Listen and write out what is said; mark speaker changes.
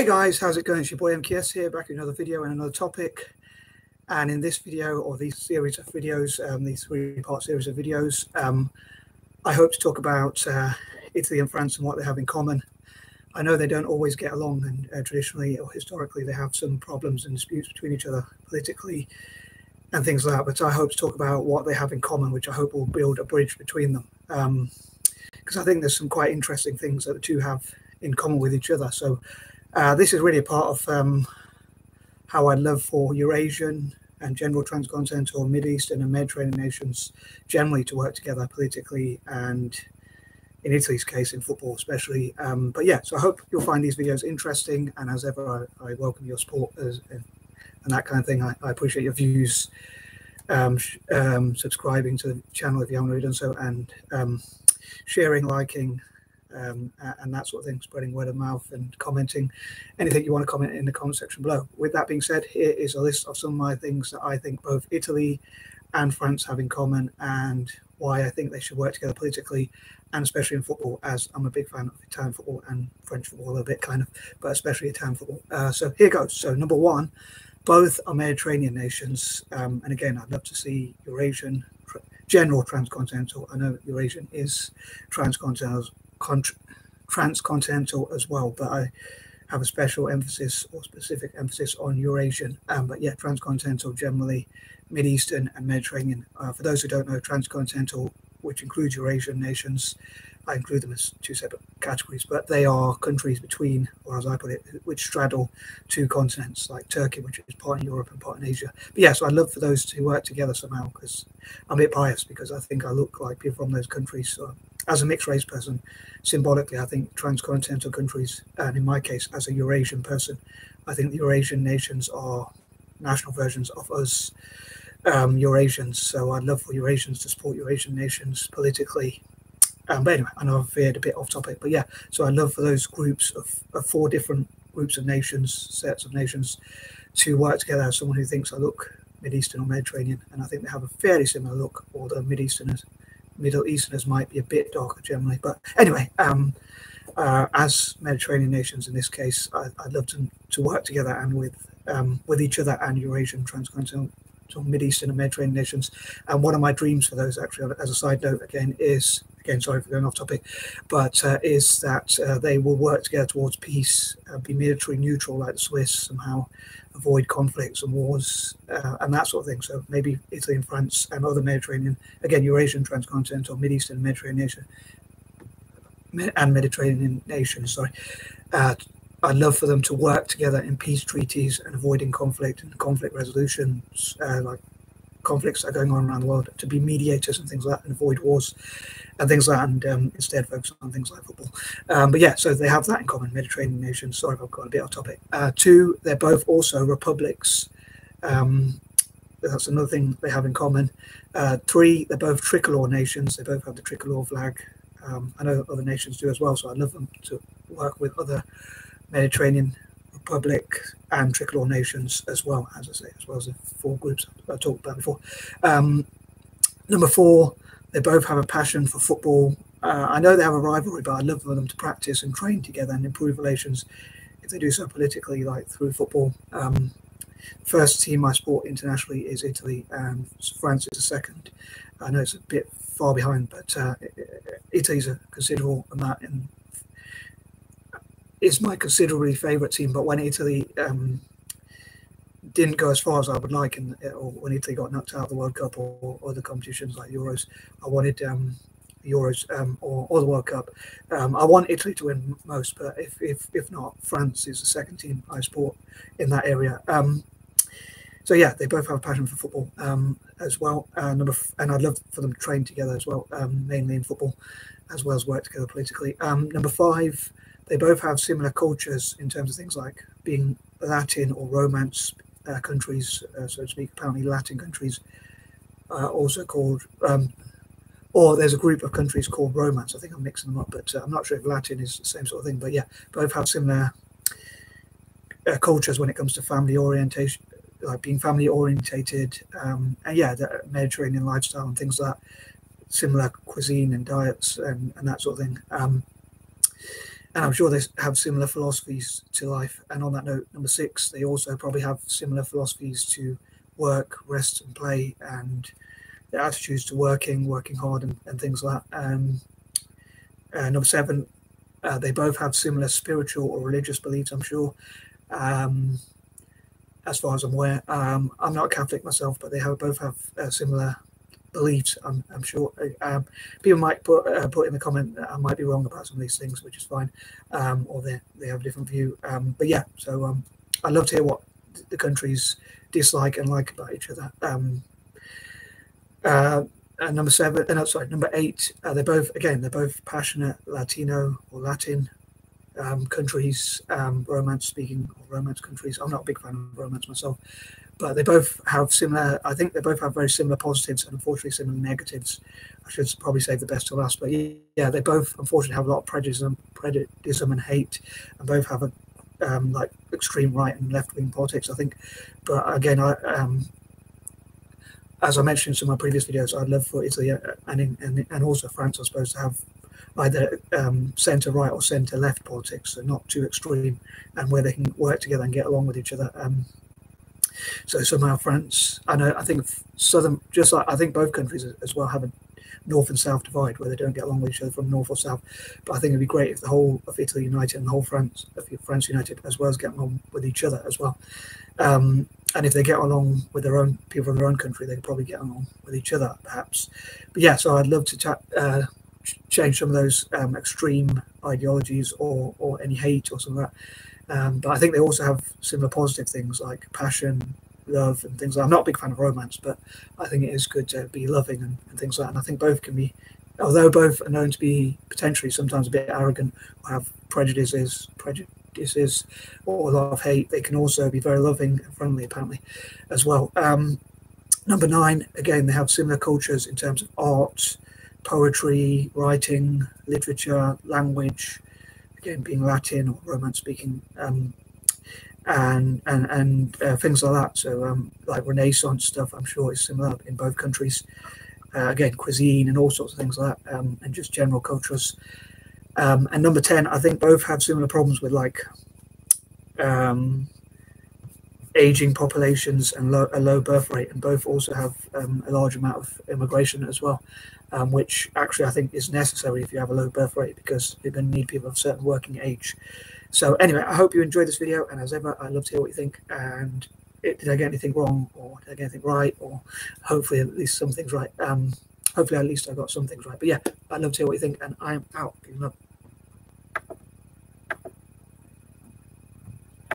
Speaker 1: guys, how's it going? It's your boy M.K.S here, back with another video and another topic. And in this video, or these series of videos, these three-part series of videos, I hope to talk about Italy and France and what they have in common. I know they don't always get along, and traditionally or historically they have some problems and disputes between each other politically and things like that. But I hope to talk about what they have in common, which I hope will build a bridge between them. Because I think there's some quite interesting things that the two have in common with each other. So this is really a part of how I'd love for Eurasian and general transcontinental, Middle Eastern and Mediterranean nations generally to work together politically, and in Italy's case in football especially. But yeah, so I hope you'll find these videos interesting, and as ever I welcome your support and that kind of thing. I appreciate your views, subscribing to the channel if you haven't already done so, and sharing, liking, and that sort of thing, spreading word of mouth and commenting anything you want to comment in the comment section below. With that being said, here is a list of some of my things that I think both Italy and France have in common, and why I think they should work together politically, and especially in football, as I'm a big fan of Italian football and French football a little bit kind of, but especially Italian football. So here goes. So number one, both are Mediterranean nations, and again, I'd love to see Eurasian, general transcontinental. I know Eurasian is transcontinental as well, but I have a special emphasis or specific emphasis on Eurasian. But yeah, transcontinental generally, Mid Eastern and Mediterranean. For those who don't know, transcontinental, which includes Eurasian nations, I include them as two separate categories, but they are countries between, or as I put it, which straddle two continents, like Turkey, which is part in Europe and part in Asia. But yeah, so I'd love for those to work together somehow, because I'm a bit biased, because I think I look like people from those countries. So as a mixed race person, symbolically, I think transcontinental countries, and in my case, as a Eurasian person, I think the Eurasian nations are national versions of us Eurasians. So I'd love for Eurasians to support Eurasian nations politically. But anyway, I know I've veered a bit off topic, but yeah, so I'd love for those groups of four different groups of nations, sets of nations, to work together as someone who thinks I look Mid-Eastern or Mediterranean, and I think they have a fairly similar look, although Middle Easterners might be a bit darker generally. But anyway, as Mediterranean nations in this case, I'd love to work together and with each other and Eurasian, transcontinental, Mid-Eastern and Mediterranean nations. And one of my dreams for those, actually, as a side note, again, sorry for going off topic, but is that they will work together towards peace, be military neutral like the Swiss, somehow avoid conflicts and wars and that sort of thing. So maybe Italy and France and other Mediterranean, again, Eurasian, transcontinental, Mid-Eastern, Mediterranean nations, I'd love for them to work together in peace treaties and avoiding conflict and conflict resolutions, like conflicts that are going on around the world, to be mediators and things like that, and avoid wars and things like that, and instead focus on things like football. But yeah, so they have that in common, Mediterranean nations. Sorry if I've got a bit off topic. Two, they're both also republics. That's another thing they have in common. Three, they're both tricolor nations. They both have the tricolor flag. I know other nations do as well, so I'd love them to work with other Mediterranean Republic and tricolor nations as well, as I say, as well as the four groups I talked about before. Number four, they both have a passion for football. I know they have a rivalry, but I'd love for them to practice and train together and improve relations if they do so politically, like through football. First team I support internationally is Italy, and France is the second. I know it's a bit far behind, but Italy's a considerable amount, and it's my considerably favourite team. But when Italy didn't go as far as I would like, or when Italy got knocked out of the World Cup or other competitions like Euros, I wanted Euros or the World Cup. I want Italy to win most, but if not, France is the second team I support in that area. So yeah, they both have a passion for football as well. And I'd love for them to train together as well, mainly in football, as well as work together politically. Number five, they both have similar cultures in terms of things like being Latin or Romance countries, so to speak. Apparently Latin countries are also called, or there's a group of countries called Romance. I think I'm mixing them up, but I'm not sure if Latin is the same sort of thing. But yeah, both have similar cultures when it comes to family orientation, like being family orientated, and yeah, the Mediterranean lifestyle and things like that, similar cuisine and diets and that sort of thing. and I'm sure they have similar philosophies to life. And on that note, number 6, they also probably have similar philosophies to work, rest, and play, and their attitudes to working hard, and things like that. Number 7, they both have similar spiritual or religious beliefs, I'm sure. As far as I'm aware, I'm not a Catholic myself, but they both have similar beliefs. I'm sure people might put in the comment that I might be wrong about some of these things, which is fine, or they have a different view. But yeah, so I'd love to hear what the countries dislike and like about each other. Number 7, number 8. They're both passionate Latino or Latin countries, Romance speaking or Romance countries. I'm not a big fan of Romance myself, but they both have similar. I think they both have very similar positives and unfortunately similar negatives. I should probably save the best to last, but yeah, they both unfortunately have a lot of prejudice and hate, and both have a like extreme right and left wing politics, I think. But again, as I mentioned in some of my previous videos, I'd love for Italy and also France, I suppose, to have either centre right or centre left politics, so not too extreme, and where they can work together and get along with each other. So somehow France, I think southern, just like I think both countries as well have a north and south divide where they don't get along with each other from north or south. But I think it'd be great if the whole of Italy united and the whole France united, as well as getting on with each other as well. And if they get along with their own people from their own country, they could probably get along with each other, perhaps. But yeah, so I'd love to change some of those extreme ideologies or any hate or some of that. But I think they also have similar positive things like passion, love, and things like that. I'm not a big fan of romance, but I think it is good to be loving and things like that. And I think both can be, although both are known to be potentially sometimes a bit arrogant or have prejudices or a lot of hate, they can also be very loving and friendly, apparently, as well. Number 9, again, they have similar cultures in terms of art, poetry, writing, literature, language, again being Latin or Romance speaking, and things like that. So like Renaissance stuff, I'm sure is similar in both countries. Again, cuisine and all sorts of things like that, and just general cultures. And number 10, I think both have similar problems with like aging populations and a low birth rate, and both also have a large amount of immigration as well, which actually I think is necessary if you have a low birth rate, because you're going to need people of a certain working age. So anyway, I hope you enjoyed this video, and as ever, I'd love to hear what you think. And did I get anything wrong, or did I get anything right, or hopefully at least some things right. Hopefully at least I got some things right. But yeah, I'd love to hear what you think, and I'm out. Peace and love.